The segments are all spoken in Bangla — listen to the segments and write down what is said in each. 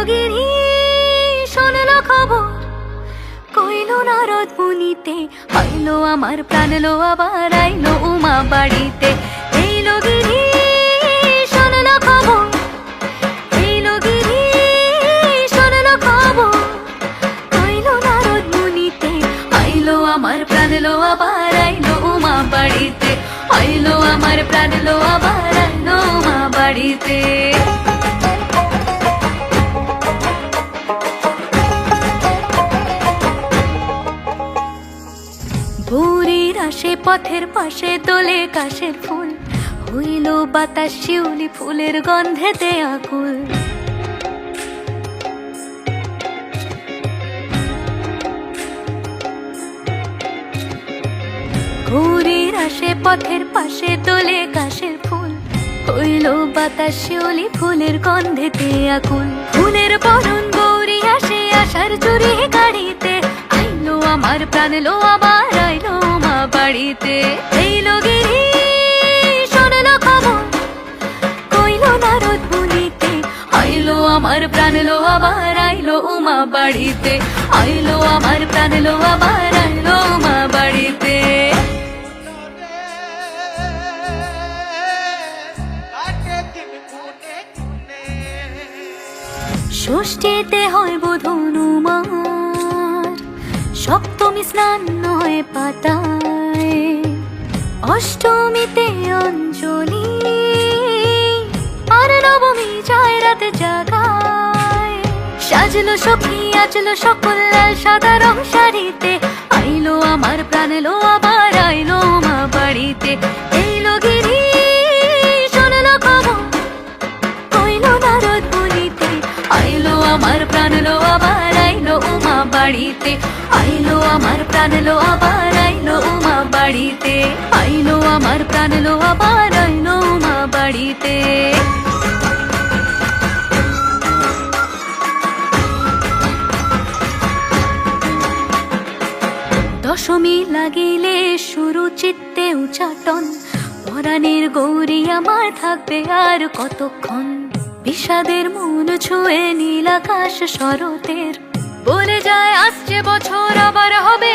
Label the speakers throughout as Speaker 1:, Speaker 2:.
Speaker 1: গিরি শোনলো খবর, কইলো নারদ মুনিতে, আইলো আমার প্রাণ লো আবার আইলো উমা বাড়িতে। এইলো গিরি শোনলো খবর, এইলো গিরি শোনলো খবর, কইলো নারদ মুনিতে, আইলো আমার প্রাণ লো আবার আইলো উমা বাড়িতে, আইলো আমার প্রাণ লো আবার আইলো উমা বাড়িতে। ভোরের আসে পথের পাশে তোলে কাশের ফুল, হইল বাতাস শিউলি ফুলের গন্ধেতে আকুল। ভোরের আসে পথের পাশে তোলে কাশের ফুল, হইল বাতাস শিউলি ফুলের গন্ধেতে আকুল। ফুলের বরণ গৌরী আসে আশার চুরি গাড়িতে, আইলো আমার প্রাণ লো আবার আইলো মা বাড়িতে। এইলো গিরি শোনলো খবর, কইলো নারদ মুনিতে, আইলো আমার প্রাণ লো আবার আইলো উমা বাড়িতে, আইলো আমার প্রাণ লো আবার আইলো উমা বাড়িতে। ষষ্ঠীতে হয় বোধন উমার, সপ্তমী স্নান হয় পাতায়, অষ্টমীতে অঞ্জলি, আর নবমী যায় রাতে জাগায়। সাজলো সখী আজলো সকল লাল সাদা রং শাড়িতে, আইলো আমার প্রাণ লো আবার আইলো মা বাড়িতে। এইলো গিরি শোনলো খবর, কইলো নারদ মুনিতে, আইলো আমার প্রাণ লো আবার আইলো উমা বাড়িতে, আইলো আমার প্রাণ লো আবার আইলো উমা বাড়িতে, আইলো আমার প্রাণ লো আবার আইলো উমা বাড়িতে। দশমী লাগিলে শুরু চিত্তে উচাটন, পরাণের গৌরী আমার থাকবে আর কতক্ষণ। বিষাদের মন ছুঁয়ে নীল আকাশ শরতের, বলে যায় আসছে বছর আবার হবে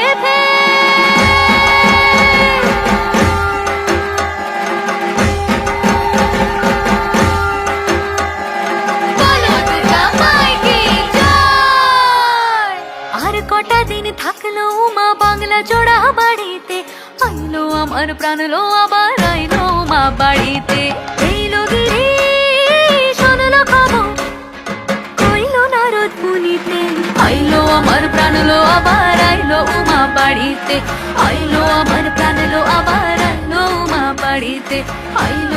Speaker 1: আর কটা দিন থাকলো উমা বাংলা জোড়া বাড়িতে, আইলো আমার প্রাণ লো আবার আইলো মা বাড়িতে। এইলো গিরি শোনলো খবর, কইলো নারদ মুনিতে, আইলো আমার প্রাণ লো আবার আইলো উমা বাড়িতে, আইলো আমার প্রাণ লো আবার আইলো উমা বাড়িতে, আইলো